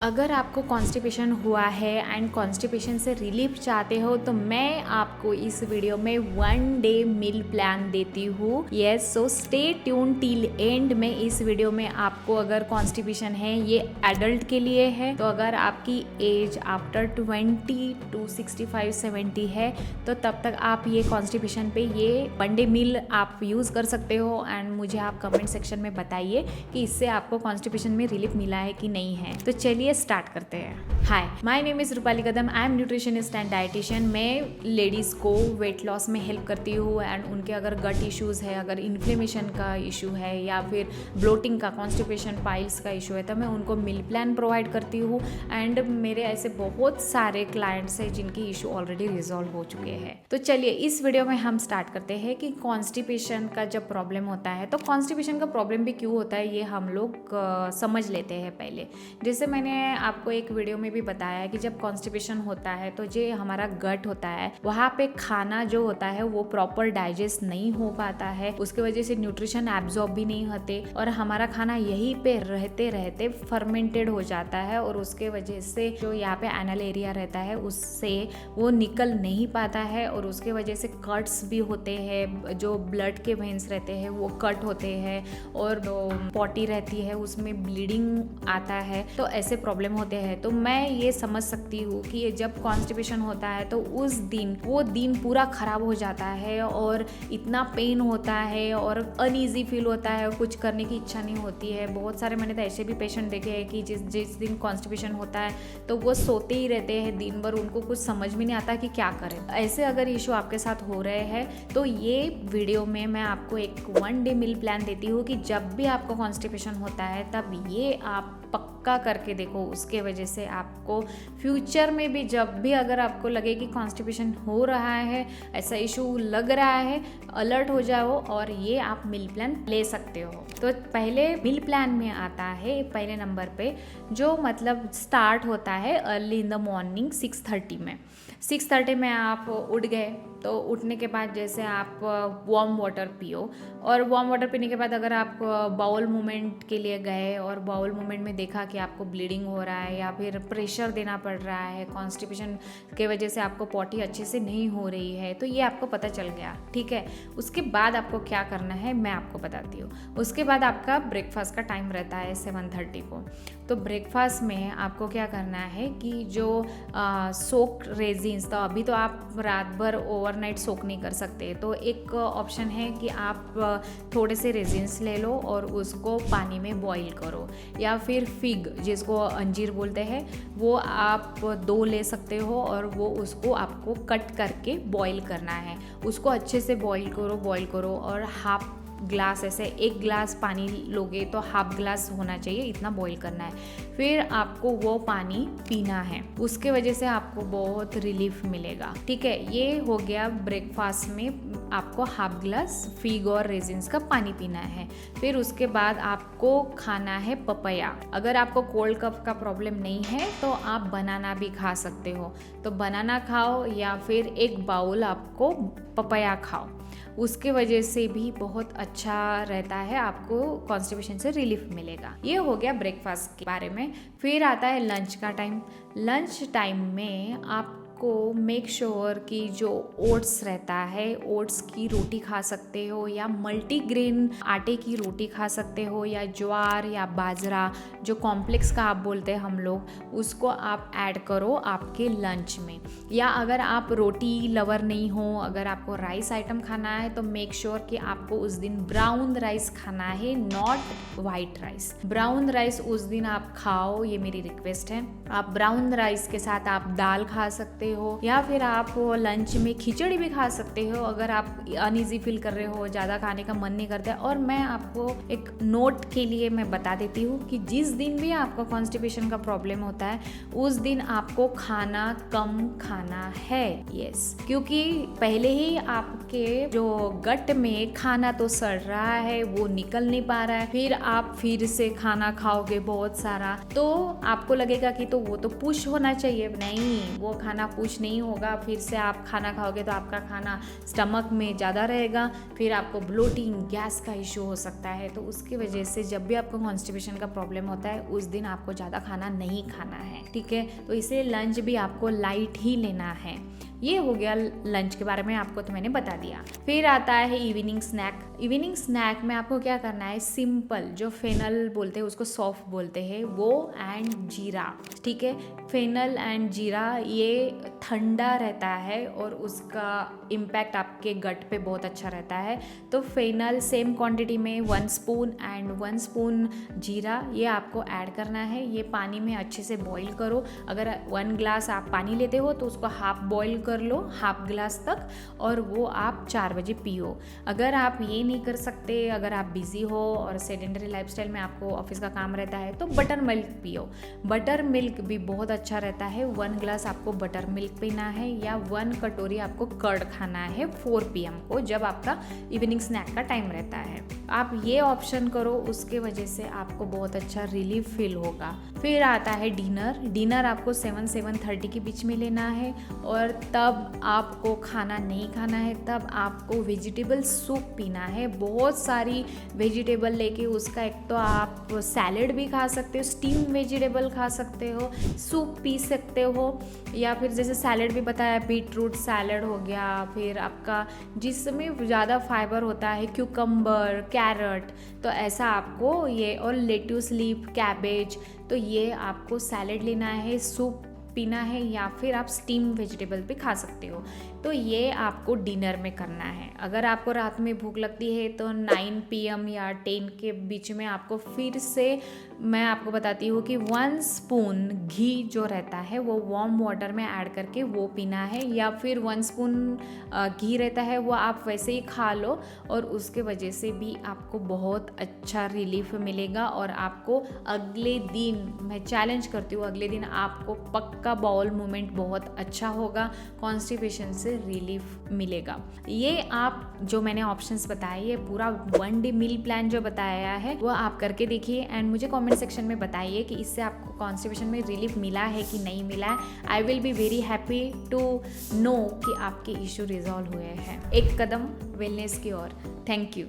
अगर आपको कॉन्स्टिपेशन हुआ है एंड कॉन्स्टिपेशन से रिलीफ चाहते हो तो मैं आपको इस वीडियो में 1 डे मील प्लान देती हूँ। Yes, so stay tune till and में इस वीडियो में आपको अगर कॉन्स्टिपेशन है, ये एडल्ट के लिए है, तो अगर आपकी एज आफ्टर 20 to 65-70 है तो तब तक आप ये कॉन्स्टिपेशन पे ये 1 डे मील आप यूज़ कर सकते हो। एंड मुझे आप कमेंट सेक्शन में बताइए कि इससे आपको कॉन्स्टिपेशन में रिलीफ मिला है कि नहीं है। तो चलिए स्टार्ट करते हैं। Hi, my name is Rupali Kadam. I am nutritionist and dietitian. मैं लेडीज़ को वेट लॉस में हेल्प करती हूँ एंड उनके अगर गट इश्यूज़ है, अगर इन्फ्लेमेशन का इशू है या फिर ब्लोटिंग का, कॉन्स्टिपेशन, पाइल्स का इशू है तो मैं उनको मील प्लान प्रोवाइड करती हूँ। एंड मेरे ऐसे बहुत सारे क्लाइंट्स हैं जिनकी इशू ऑलरेडी रिजॉल्व हो चुके हैं। तो चलिए इस वीडियो में हम स्टार्ट करते हैं कि कॉन्स्टिपेशन का जब प्रॉब्लम होता है तो कॉन्स्टिपेशन का प्रॉब्लम भी क्यों होता है ये हम लोग समझ लेते हैं पहले। जैसे मैंने आपको एक वीडियो में भी बताया है कि जब कॉन्स्टिपेशन होता है तो जो हमारा गट होता है वहाँ पे खाना जो होता है वो प्रॉपर डाइजेस्ट नहीं हो पाता है, उसके वजह से न्यूट्रिशन एब्जॉर्ब भी नहीं होते और हमारा खाना यहीं पे रहते रहते फर्मेंटेड हो जाता है और उसके वजह से जो यहाँ पे एनल एरिया रहता है उससे वो निकल नहीं पाता है और उसके वजह से कट्स भी होते हैं, जो ब्लड के वेन्स रहते हैं वो कट होते हैं और पॉटी रहती है उसमें ब्लीडिंग आता है, तो ऐसे प्रॉब्लम होते हैं। तो मैं ये समझ सकती हूँ कि जब कॉन्स्टिपेशन होता है तो उस दिन वो दिन पूरा खराब हो जाता है और इतना पेन होता है और अनईजी फील होता है, कुछ करने की इच्छा नहीं होती है। बहुत सारे मैंने तो ऐसे भी पेशेंट देखे हैं कि जिस दिन कॉन्स्टिपेशन होता है तो वो सोते ही रहते हैं दिन भर, उनको कुछ समझ में नहीं आता कि क्या करें। ऐसे अगर इशू आपके साथ हो रहे हैं तो ये वीडियो में मैं आपको एक 1 डे मील प्लान देती हूँ कि जब भी आपको कॉन्स्टिपेशन होता है तब ये आप पक्का करके देखो। उसके वजह से आपको फ्यूचर में भी जब भी अगर आपको लगे कि कॉन्स्टिपेशन हो रहा है, ऐसा इशू लग रहा है, अलर्ट हो जाओ और ये आप मील प्लान ले सकते हो। तो पहले मील प्लान में आता है पहले नंबर पे जो मतलब स्टार्ट होता है अर्ली इन द मॉर्निंग 6:30 में। 6:30 में आप उठ गए तो उठने के बाद जैसे आप वार्म वाटर पियो और वार्म वाटर पीने के बाद अगर आप बाउल मूवमेंट के लिए गए और बाउल मूवमेंट में देखा कि आपको ब्लीडिंग हो रहा है या फिर प्रेशर देना पड़ रहा है, कॉन्स्टिपेशन के वजह से आपको पॉटी अच्छे से नहीं हो रही है, तो ये आपको पता चल गया, ठीक है। उसके बाद आपको क्या करना है मैं आपको बताती हूँ। उसके बाद आपका ब्रेकफास्ट का टाइम रहता है 7:30 को। तो ब्रेकफास्ट में आपको क्या करना है कि जो सोक रेजिन्स, तो अभी तो आप रात भर ओवरनाइट सोक नहीं कर सकते, तो एक ऑप्शन है कि आप थोड़े से रेजिन्स ले लो और उसको पानी में बॉईल करो, या फिर फिग जिसको अंजीर बोलते हैं वो आप 2 ले सकते हो और वो उसको आपको कट करके बॉईल करना है। उसको अच्छे से बॉईल करो और हाफ ग्लास, ऐसे 1 गिलास पानी लोगे तो हाफ ग्लास होना चाहिए, इतना बॉईल करना है। फिर आपको वो पानी पीना है, उसके वजह से आपको बहुत रिलीफ मिलेगा, ठीक है। ये हो गया ब्रेकफास्ट में आपको हाफ ग्लास फिग और रेजिन्स का पानी पीना है। फिर उसके बाद आपको खाना है पपाया। अगर आपको कोल्ड कफ का प्रॉब्लम नहीं है तो आप बनाना भी खा सकते हो, तो बनाना खाओ या फिर 1 बाउल आपको पपाया खाओ, उसके वजह से भी बहुत अच्छा रहता है, आपको कॉन्स्टिपेशन से रिलीफ मिलेगा। ये हो गया ब्रेकफास्ट के बारे में। फिर आता है लंच का टाइम। लंच टाइम में आपको मेक श्योर कि जो ओट्स रहता है, ओट्स की रोटी खा सकते हो या मल्टीग्रेन आटे की रोटी खा सकते हो या ज्वार या बाजरा, जो कॉम्प्लेक्स का आप बोलते हैं हम लोग, उसको आप ऐड करो आपके लंच में। या अगर आप रोटी लवर नहीं हो, अगर आपको राइस आइटम खाना है तो मेक श्योर कि आपको उस दिन ब्राउन राइस खाना है, not white rice. Brown rice उस दिन आप खाओ, ये मेरी रिक्वेस्ट है। आप ब्राउन राइस के साथ आप दाल खा सकते हो या फिर आप लंच में खिचड़ी भी खा सकते हो अगर आप अनईजी फील कर रहे हो, ज़्यादा खाने का मन नहीं करता है। और मैं आपको एक नोट के लिए मैं बता देती हूँ कि जिस दिन भी आपको कॉन्स्टिपेशन का प्रॉब्लम होता है उस दिन आपको खाना कम खाना है। यस, क्योंकि पहले ही आपके जो गट में खाना तो सड़ रहा है, वो निकल नहीं पा रहा है, फिर आप फिर से खाना खाओगे बहुत सारा, तो आपको लगेगा कि तो वो तो पुश होना चाहिए। नहीं, वो खाना कुछ नहीं होगा, फिर से आप खाना खाओगे तो आपका खाना स्टमक में ज़्यादा रहेगा, फिर आपको ब्लोटिंग, गैस का इशू हो सकता है। तो उसकी वजह से जब भी आपको कॉन्स्टिपेशन का प्रॉब्लम होता है उस दिन आपको ज़्यादा खाना नहीं खाना है, ठीक है। तो इसलिए लंच भी आपको लाइट ही लेना है। ये हो गया लंच के बारे में, आपको तो मैंने बता दिया। फिर आता है इवनिंग स्नैक। इवनिंग स्नैक में आपको क्या करना है, सिंपल जो फेनल बोलते हैं उसको सौंफ बोलते हैं वो एंड जीरा, ठीक है। फेनल एंड जीरा ये ठंडा रहता है और उसका इम्पैक्ट आपके गट पे बहुत अच्छा रहता है। तो फेनल सेम क्वांटिटी में 1 स्पून एंड 1 स्पून जीरा ये आपको ऐड करना है। ये पानी में अच्छे से बॉईल करो। अगर 1 ग्लास आप पानी लेते हो तो उसको हाफ बॉईल कर लो, हाफ ग्लास तक, और वो आप 4 बजे पियो। अगर आप ये नहीं कर सकते, अगर आप बिजी हो और सेडेंटरी लाइफस्टाइल में आपको ऑफिस का काम रहता है तो बटर मिल्क पियो। बटर मिल्क भी बहुत अच्छा रहता है। 1 ग्लास आपको बटर मिल्क पीना है या 1 कटोरी आपको कर्ड खाना है 4 PM को, जब आपका इवनिंग स्नैक का टाइम रहता है। आप ये ऑप्शन करो, उसके वजह से आपको बहुत अच्छा रिलीफ फील होगा। फिर आता है डिनर। डिनर आपको 7-7:30 के बीच में लेना है और तब आपको खाना नहीं खाना है, तब आपको वेजिटेबल सूप पीना है। बहुत सारी वेजिटेबल लेके उसका एक तो आप सैलेड भी खा सकते हो, स्टीम वेजिटेबल खा सकते हो, सूप पी सकते हो, या फिर जैसे सैलेड भी बताया, बीट रूट सैलेड हो गया, फिर आपका जिसमें ज़्यादा फाइबर होता है क्यूकम्बर, कैरेट, तो ऐसा आपको ये, और लेट्यूस लीफ, कैबेज, तो ये आपको सैलेड लेना है, सूप पीना है, या फिर आप स्टीम वेजिटेबल भी खा सकते हो। तो ये आपको डिनर में करना है। अगर आपको रात में भूख लगती है तो 9 PM या 10 के बीच में आपको फिर से, मैं आपको बताती हूँ कि 1 स्पून घी जो रहता है वो वार्म वाटर में ऐड करके वो पीना है, या फिर 1 स्पून घी रहता है वो आप वैसे ही खा लो, और उसके वजह से भी आपको बहुत अच्छा रिलीफ मिलेगा। और आपको अगले दिन, मैं चैलेंज करती हूँ, अगले दिन आपको पक्का बाउल मूवमेंट बहुत अच्छा होगा, कॉन्स्टिपेशन से रिलीफ मिलेगा। ये आप जो मैंने ऑप्शंस बताए, ये पूरा 1 डे मील प्लान जो बताया है वो आप करके देखिए एंड मुझे कमेंट सेक्शन में बताइए कि इससे आपको कॉन्स्टिपेशन में रिलीफ मिला है कि नहीं मिला है। I will be very happy to know कि आपके इशू रिजॉल्व हुए हैं। एक कदम वेलनेस की ओर। Thank you.